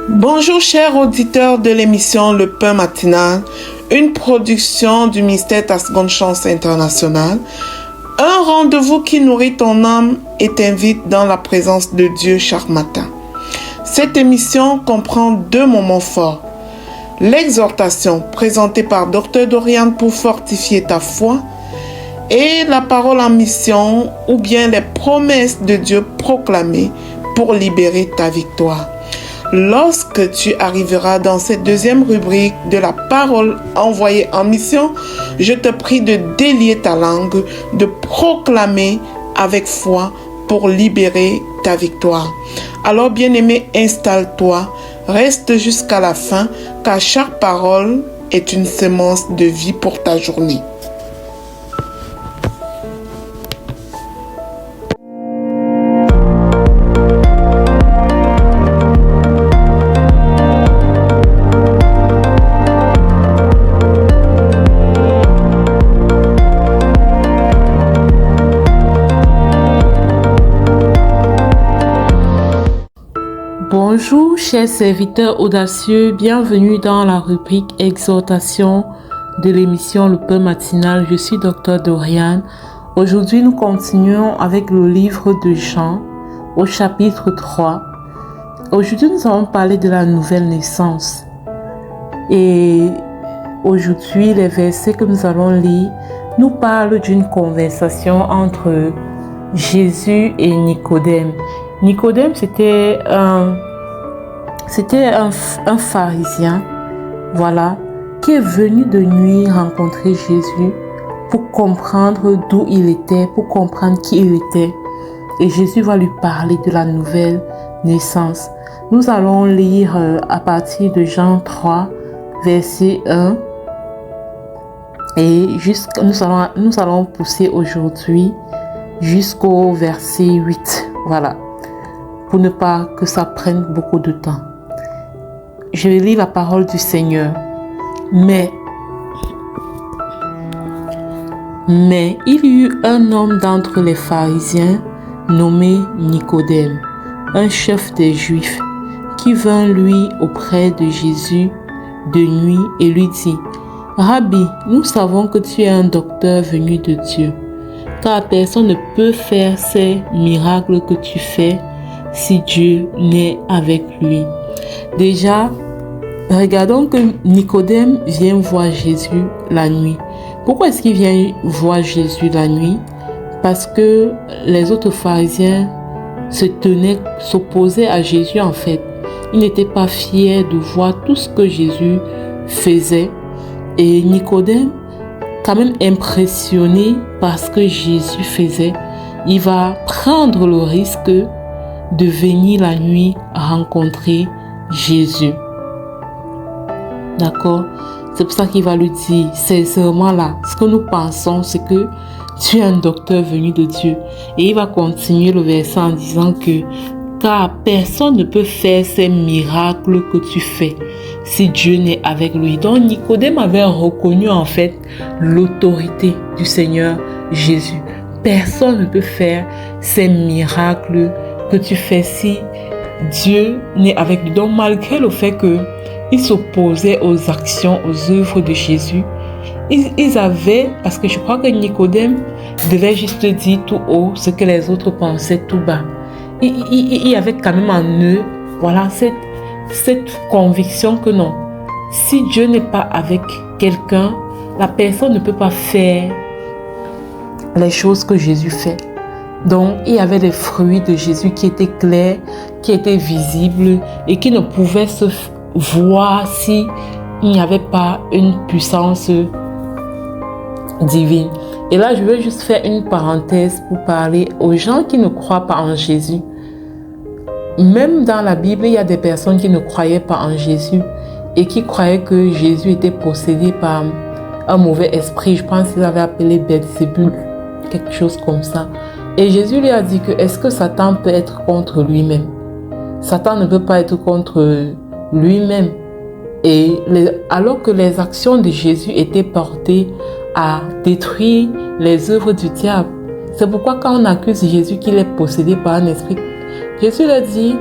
Bonjour chers auditeurs de l'émission Le Pain Matinal, une production du ministère Ta Seconde Chance International, un rendez-vous qui nourrit ton âme et t'invite dans la présence de Dieu chaque matin. Cette émission comprend 2 moments forts. L'exhortation présentée par Dr Dorian pour fortifier ta foi et la parole en mission ou bien les promesses de Dieu proclamées pour libérer ta victoire. Lorsque tu arriveras dans cette 2e rubrique de la parole envoyée en mission, je te prie de délier ta langue, de proclamer avec foi pour libérer ta victoire. Alors bien-aimé, installe-toi, reste jusqu'à la fin, car chaque parole est une semence de vie pour ta journée. Bonjour chers serviteurs audacieux, bienvenue dans la rubrique exhortation de l'émission Le Pain Matinal. Je suis Dr Dorian. Aujourd'hui nous continuons avec le livre de Jean au chapitre 3. Aujourd'hui nous allons parler de la nouvelle naissance. Et aujourd'hui les versets que nous allons lire nous parlent d'une conversation entre Jésus et Nicodème. Nicodème, c'était un pharisien, voilà, qui est venu de nuit rencontrer Jésus pour comprendre d'où il était, pour comprendre qui il était. Et Jésus va lui parler de la nouvelle naissance. Nous allons lire à partir de Jean 3, verset 1. Et nous allons pousser aujourd'hui jusqu'au verset 8. Voilà. Pour ne pas que ça prenne beaucoup de temps. Je vais lire la parole du Seigneur. Mais il y eut un homme d'entre les pharisiens nommé Nicodème, un chef des Juifs, qui vint lui auprès de Jésus de nuit et lui dit: Rabbi, nous savons que tu es un docteur venu de Dieu, car personne ne peut faire ces miracles que tu fais si Dieu n'est avec lui. Déjà, regardons que Nicodème vient voir Jésus la nuit. Pourquoi est-ce qu'il vient voir Jésus la nuit? Parce que les autres pharisiens s'opposaient à Jésus en fait. Ils n'étaient pas fiers de voir tout ce que Jésus faisait. Et Nicodème, quand même impressionné par ce que Jésus faisait, il va prendre le risque de venir la nuit rencontrer Jésus. D'accord? C'est pour ça qu'il va lui dire, sincèrement là, ce que nous pensons, c'est que tu es un docteur venu de Dieu. Et il va continuer le verset en disant que car personne ne peut faire ces miracles que tu fais si Dieu n'est avec lui. Donc Nicodème avait reconnu en fait l'autorité du Seigneur Jésus. Personne ne peut faire ces miracles que tu fais si Dieu n'est avec lui. Donc malgré le fait qu'ils s'opposaient aux actions, aux œuvres de Jésus, ils avaient, parce que je crois que Nicodème devait juste dire tout haut ce que les autres pensaient tout bas. Il y avait quand même en eux, voilà, cette conviction que non, si Dieu n'est pas avec quelqu'un, la personne ne peut pas faire les choses que Jésus fait. Donc, il y avait des fruits de Jésus qui étaient clairs, qui étaient visibles et qui ne pouvaient se voir si il n'y avait pas une puissance divine. Et là, je veux juste faire une parenthèse pour parler aux gens qui ne croient pas en Jésus. Même dans la Bible, il y a des personnes qui ne croyaient pas en Jésus et qui croyaient que Jésus était possédé par un mauvais esprit. Je pense qu'ils avaient appelé Belzébul, quelque chose comme ça. Et Jésus lui a dit que est-ce que Satan peut être contre lui-même? Satan ne peut pas être contre lui-même. Et alors que les actions de Jésus étaient portées à détruire les œuvres du diable. C'est pourquoi quand on accuse Jésus qu'il est possédé par un esprit, Jésus leur dit,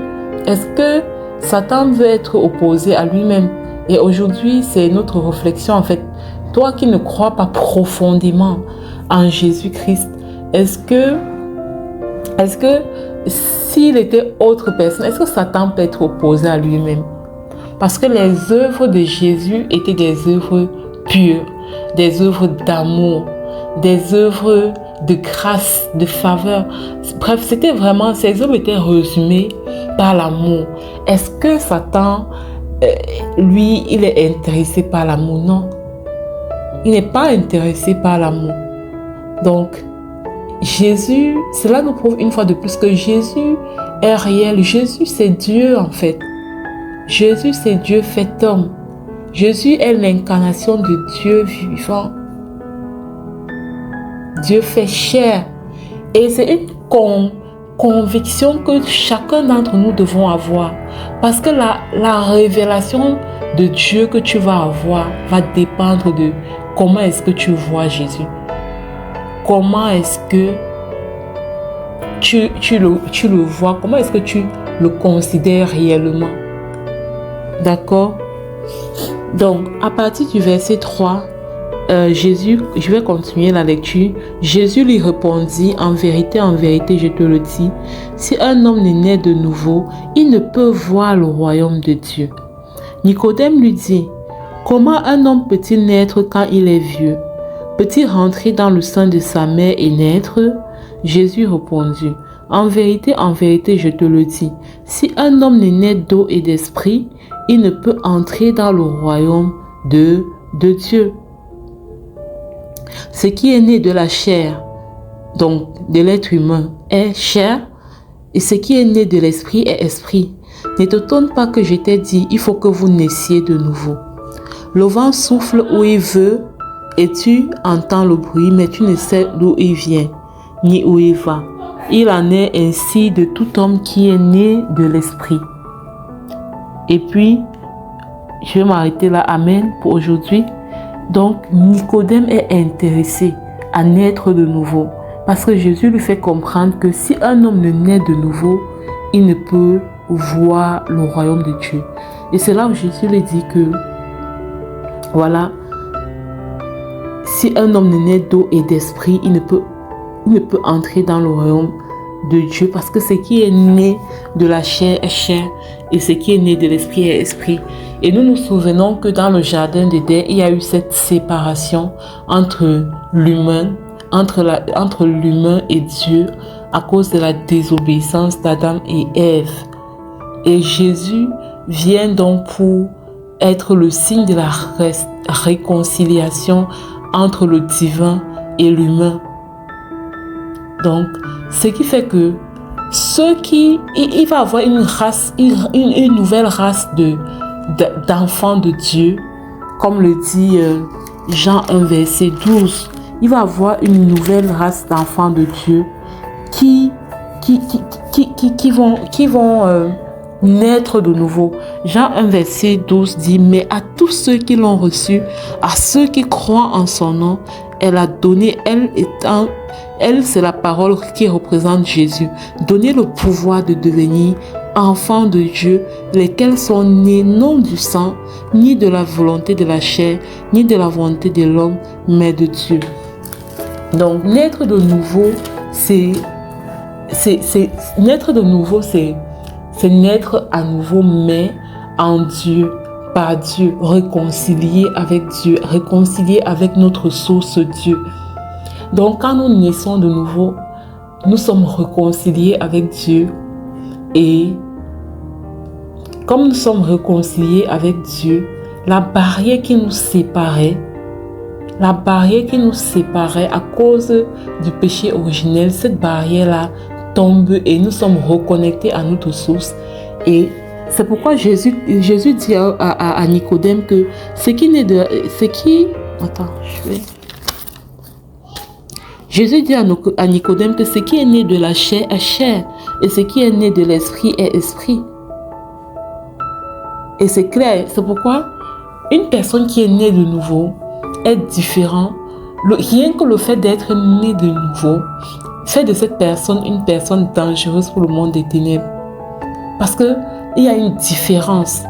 est-ce que Satan veut être opposé à lui-même. Et aujourd'hui, c'est notre réflexion en fait. Toi qui ne crois pas profondément en Jésus-Christ, est-ce que s'il était autre personne, est-ce que Satan peut être opposé à lui-même? Parce que les œuvres de Jésus étaient des œuvres pures, des œuvres d'amour, des œuvres de grâce, de faveur. Bref, c'était vraiment, ces œuvres étaient résumées par l'amour. Est-ce que Satan, lui, il est intéressé par l'amour? Non. Il n'est pas intéressé par l'amour. Donc, Jésus, cela nous prouve une fois de plus que Jésus est réel. Jésus, c'est Dieu en fait. Jésus, c'est Dieu fait homme. Jésus est l'incarnation de Dieu vivant. Dieu fait chair. Et c'est une conviction que chacun d'entre nous devons avoir. Parce que la révélation de Dieu que tu vas avoir va dépendre de comment est-ce que tu vois Jésus. Comment est-ce que tu le vois? Comment est-ce que tu le considères réellement? D'accord? Donc, à partir du verset 3, Jésus, je vais continuer la lecture. Jésus lui répondit, en vérité, je te le dis, si un homme n'est né de nouveau, il ne peut voir le royaume de Dieu. Nicodème lui dit, comment un homme peut-il naître quand il est vieux? Peut-il rentrer dans le sein de sa mère et naître? Jésus répondit, en vérité, je te le dis, si un homme n'est né d'eau et d'esprit, il ne peut entrer dans le royaume de Dieu. Ce qui est né de la chair, donc de l'être humain, est chair, et ce qui est né de l'esprit est esprit. Ne t'étonne pas que je t'ai dit, il faut que vous naissiez de nouveau. Le vent souffle où il veut, et tu entends le bruit, mais tu ne sais d'où il vient, ni où il va. Il en est ainsi de tout homme qui est né de l'esprit. Et puis, je vais m'arrêter là, amen, pour aujourd'hui. Donc, Nicodème est intéressé à naître de nouveau. Parce que Jésus lui fait comprendre que si un homme ne naît de nouveau, il ne peut voir le royaume de Dieu. Et c'est là où Jésus lui dit que, voilà, si un homme ne naît d'eau et d'esprit, il ne peut entrer dans le royaume de Dieu, parce que ce qui est né de la chair est chair et ce qui est né de l'esprit est esprit. Et nous nous souvenons que dans le jardin d'Éden, il y a eu cette séparation entre l'humain et Dieu à cause de la désobéissance d'Adam et Ève. Et Jésus vient donc pour être le signe de la réconciliation entre le divin et l'humain. Donc, ce qui fait que il va avoir une race, une nouvelle race d'enfants de Dieu, comme le dit Jean 1 verset 12. Il va avoir une nouvelle race d'enfants de Dieu qui vont naître de nouveau. Jean 1 verset 12 dit, mais à tous ceux qui l'ont reçu, à ceux qui croient en son nom, elle a donné, elle c'est la parole qui représente Jésus, donner le pouvoir de devenir enfants de Dieu, lesquels sont nés non du sang, ni de la volonté de la chair, ni de la volonté de l'homme, mais de Dieu. Donc, naître de nouveau, c'est naître de nouveau, c'est naître à nouveau, mais en Dieu, par Dieu, réconcilié avec Dieu, réconcilié avec notre source Dieu. Donc, quand nous naissons de nouveau, nous sommes réconciliés avec Dieu. Et comme nous sommes réconciliés avec Dieu, la barrière qui nous séparait à cause du péché originel, cette barrière-là tombe et nous sommes reconnectés à notre source. Et c'est pourquoi Jésus dit à Nicodème que Jésus dit à Nicodème que ce qui est né de la chair est chair et ce qui est né de l'esprit est esprit. Et c'est clair, c'est pourquoi une personne qui est née de nouveau est différente. Rien que le fait d'être né de nouveau fait de cette personne une personne dangereuse pour le monde des ténèbres. Parce que il y a une différence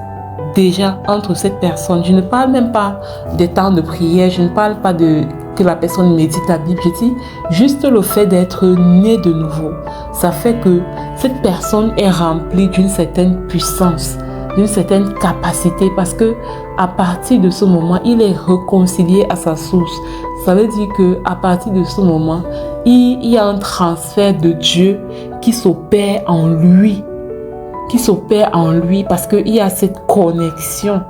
déjà entre cette personne. Je ne parle même pas des temps de prière, je ne parle pas de que la personne médite la Bible. Je dis juste le fait d'être né de nouveau. Ça fait que cette personne est remplie d'une certaine puissance, d'une certaine capacité, parce que à partir de ce moment, il est réconcilié à sa source. Ça veut dire que à partir de ce moment, il y a un transfert de Dieu qui s'opère en lui, parce qu'il y a cette connexion,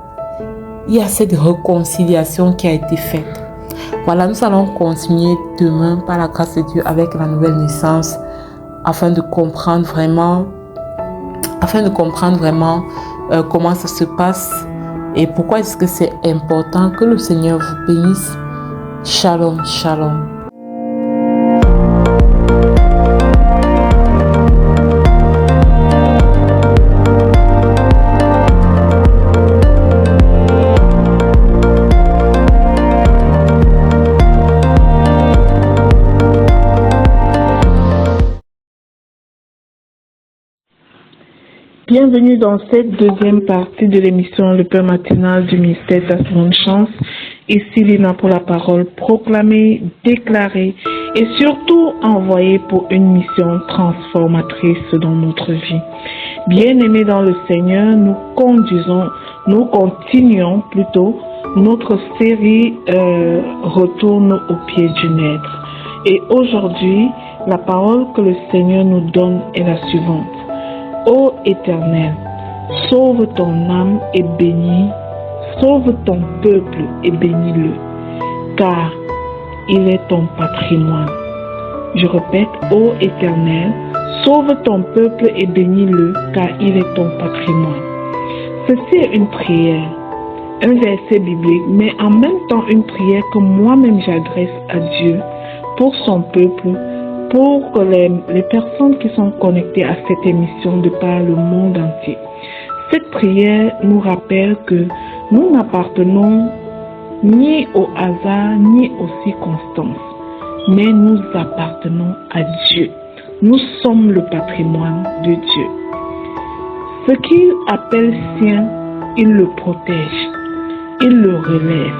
il y a cette réconciliation qui a été faite. Voilà, nous allons continuer demain par la grâce de Dieu avec la nouvelle naissance afin de comprendre vraiment comment ça se passe et pourquoi est-ce que c'est important. Que le Seigneur vous bénisse. Shalom, shalom. Bienvenue dans cette deuxième partie de l'émission Le Pain matinal du ministère de la Seconde Chance. Ici Lina pour la parole, proclamée, déclarée et surtout envoyée pour une mission transformatrice dans notre vie. Bien-aimés dans le Seigneur, nous continuons plutôt notre série Retourne au pied du Maître. Et aujourd'hui, la parole que le Seigneur nous donne est la suivante. Ô Éternel, sauve ton âme et bénis, sauve ton peuple et bénis-le, car il est ton patrimoine. Je répète, ô Éternel, sauve ton peuple et bénis-le, car il est ton patrimoine. Ceci est une prière, un verset biblique, mais en même temps une prière que moi-même j'adresse à Dieu pour son peuple, pour que les personnes qui sont connectées à cette émission de par le monde entier. Cette prière nous rappelle que nous n'appartenons ni au hasard ni aux circonstances, mais nous appartenons à Dieu. Nous sommes le patrimoine de Dieu. Ce qu'il appelle sien, il le protège, il le relève,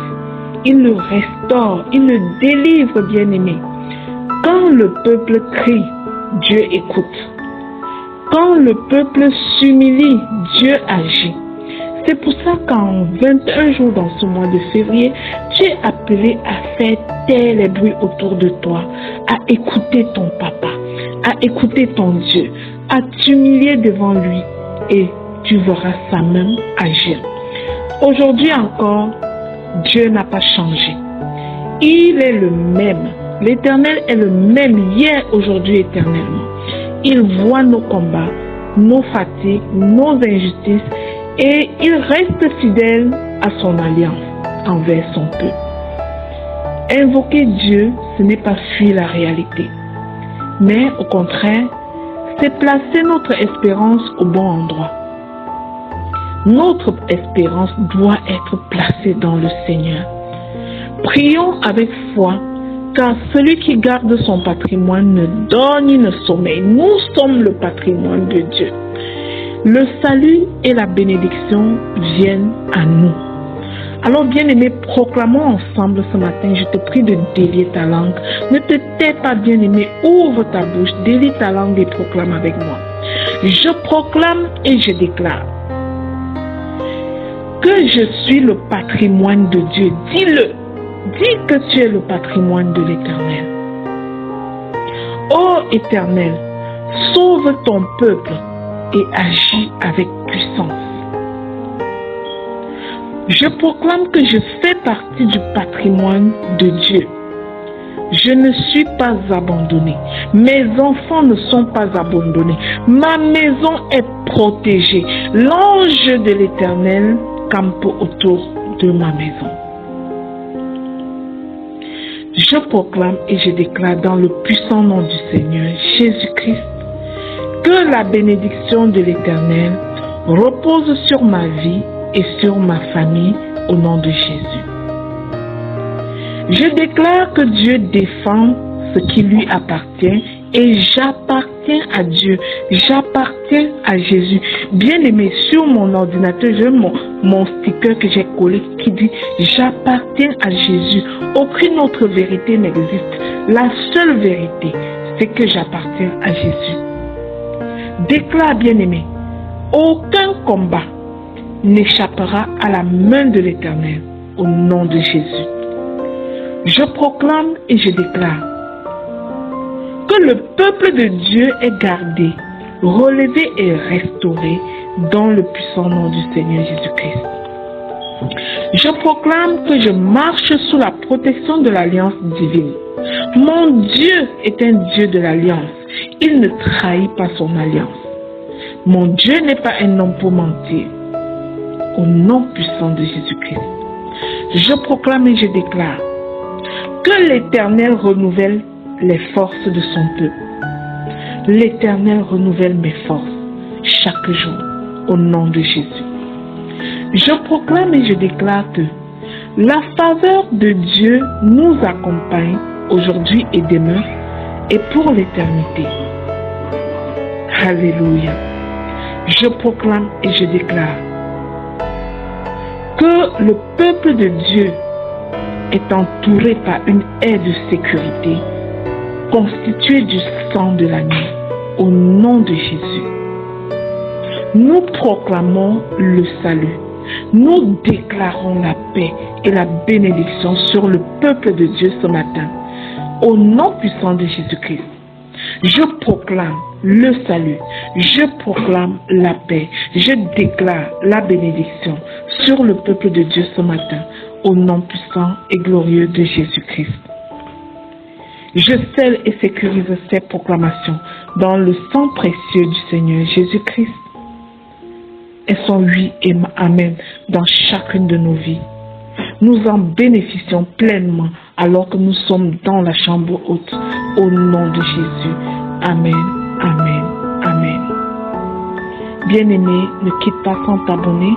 il le restaure, il le délivre, bien-aimé. Quand le peuple crie, Dieu écoute. Quand le peuple s'humilie, Dieu agit. C'est pour ça qu'en 21 jours dans ce mois de février, tu es appelé à faire taire les bruits autour de toi, à écouter ton papa, à écouter ton Dieu, à t'humilier devant lui et tu verras sa main agir. Aujourd'hui encore, Dieu n'a pas changé. Il est le même. L'Éternel est le même hier, aujourd'hui, éternellement. Il voit nos combats, nos fatigues, nos injustices et il reste fidèle à son alliance envers son peuple. Invoquer Dieu, ce n'est pas fuir la réalité, mais au contraire, c'est placer notre espérance au bon endroit. Notre espérance doit être placée dans le Seigneur. Prions avec foi, car celui qui garde son patrimoine ne dort ni ne sommeille. Nous sommes le patrimoine de Dieu. Le salut et la bénédiction viennent à nous. Alors, bien-aimé, proclamons ensemble ce matin. Je te prie de délier ta langue. Ne te tais pas, bien-aimé. Ouvre ta bouche, délie ta langue et proclame avec moi. Je proclame et je déclare que je suis le patrimoine de Dieu. Dis-le. Dis que tu es le patrimoine de l'Éternel. Ô Éternel, sauve ton peuple et agis avec puissance. Je proclame que je fais partie du patrimoine de Dieu. Je ne suis pas abandonné. Mes enfants ne sont pas abandonnés. Ma maison est protégée. L'ange de l'Éternel campe autour de ma maison. Je proclame et je déclare dans le puissant nom du Seigneur Jésus-Christ que la bénédiction de l'Éternel repose sur ma vie et sur ma famille au nom de Jésus. Je déclare que Dieu défend ce qui lui appartient et j'appartiens à Dieu, j'appartiens à Jésus. Bien aimé, sur mon ordinateur, j'ai mon sticker que j'ai collé qui dit j'appartiens à Jésus. Aucune autre vérité n'existe. La seule vérité, c'est que j'appartiens à Jésus. Déclare, bien aimé, aucun combat n'échappera à la main de l'Éternel au nom de Jésus. Je proclame et je déclare que le peuple de Dieu est gardé, relevé et restauré dans le puissant nom du Seigneur Jésus-Christ. Je proclame que je marche sous la protection de l'alliance divine. Mon Dieu est un Dieu de l'alliance. Il ne trahit pas son alliance. Mon Dieu n'est pas un homme pour mentir. Au nom puissant de Jésus-Christ, je proclame et je déclare que l'Éternel renouvelle les forces de son peuple. L'Éternel renouvelle mes forces chaque jour au nom de Jésus. Je proclame et je déclare que la faveur de Dieu nous accompagne aujourd'hui et demain et pour l'éternité. Alléluia. Je proclame et je déclare que le peuple de Dieu est entouré par une aire de sécurité constituée du sang de l'agneau au nom de Jésus. Nous proclamons le salut. Nous déclarons la paix et la bénédiction sur le peuple de Dieu ce matin au nom puissant de Jésus-Christ. Je proclame le salut, je proclame la paix, je déclare la bénédiction sur le peuple de Dieu ce matin au nom puissant et glorieux de Jésus-Christ. Je scelle et sécurise ces proclamations dans le sang précieux du Seigneur Jésus-Christ. Elles sont oui et amen dans chacune de nos vies. Nous en bénéficions pleinement alors que nous sommes dans la chambre haute. Au nom de Jésus. Amen, amen, amen. Bien-aimé, ne quitte pas sans t'abonner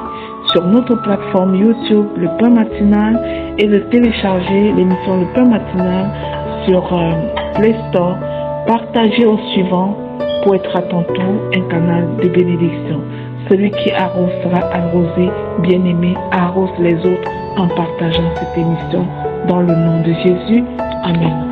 sur notre plateforme YouTube Le Pain Matinal et de télécharger l'émission Le Pain Matinal sur Play Store. Partagez au suivant pour être à ton tour un canal de bénédiction. Celui qui arrose sera arrosé. Bien-aimé, arrose les autres en partageant cette émission dans le nom de Jésus. Amen.